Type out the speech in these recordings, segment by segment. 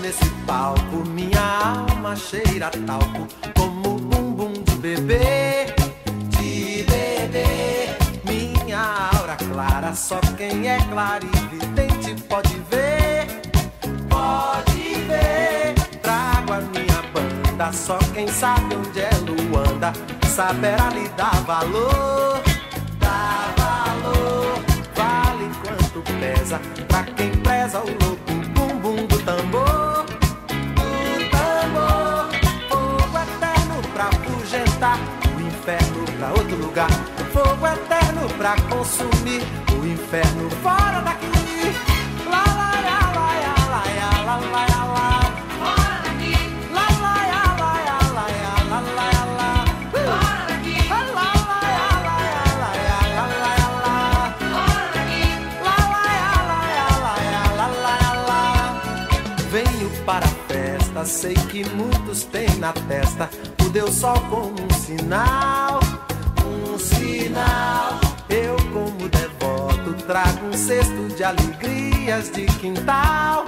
nesse palco, minha alma cheira talco, como bumbum de bebê, de bebê. Minha aura clara, só quem é clarividente pode ver, pode ver. Trago a minha banda, só quem sabe onde é Luanda saberá lhe dar valor, dá valor. Vale quanto pesa pra quem preza o louco bumbum do tambor, do tambor. Fogo eterno pra afugentar o inferno pra outro lugar, fogo eterno pra consumir o inferno fora daqui. Lá, lá, lá, lá, lá, lá, lá, lá, lá. Fora daqui. Lá, lá, lá, lá, lá, lá, lá, lá. Fora daqui. Lá, lá, lá, lá, lá, lá, lá. Fora daqui. Lá, lá, lá, lá, lá, lá. Venho para a festa, sei que muitos têm na testa o Deus Sol como um sinal, um sinal. Eu como devoto trago um cesto de alegrias de quintal,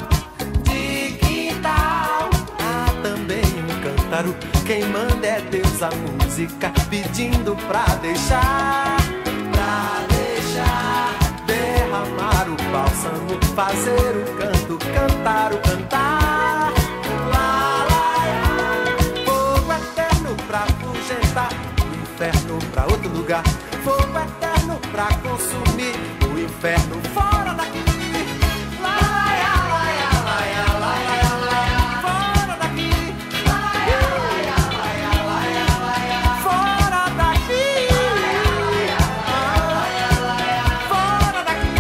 de quintal. Há também um cântaro, quem manda é Deus a música, pedindo pra deixar, derramar o bálsamo, fazer o canto, cantar o cantar. Lá, lá, lá. Fogo eterno pra afugentar o inferno pra outro lugar, fogo eterno pra consumir o inferno fora daqui. Lá, lá, lá, lá, lá, lá, lá, lá. Fora daqui. Lá, lá, lá, lá, lá, lá. Fora daqui. Fora daqui.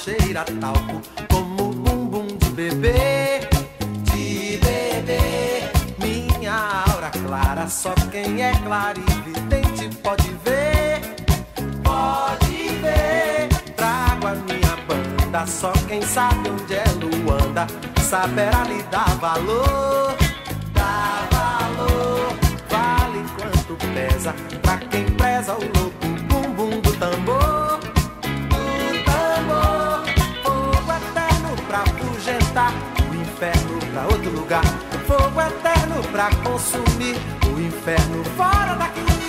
cheira talco, como bumbum de bebê, de bebê. Minha aura clara, só quem é clarividente pode ver, pode ver. Trago a minha banda, só quem sabe onde é Luanda saberá lhe dar valor, dá valor. Vale quanto pesa pra quem preza o louco bumbum do tambor, do tambor. Fogo eterno pra afugentar o inferno pra outro lugar, fogo eterno pra consumir o inferno fora daqui.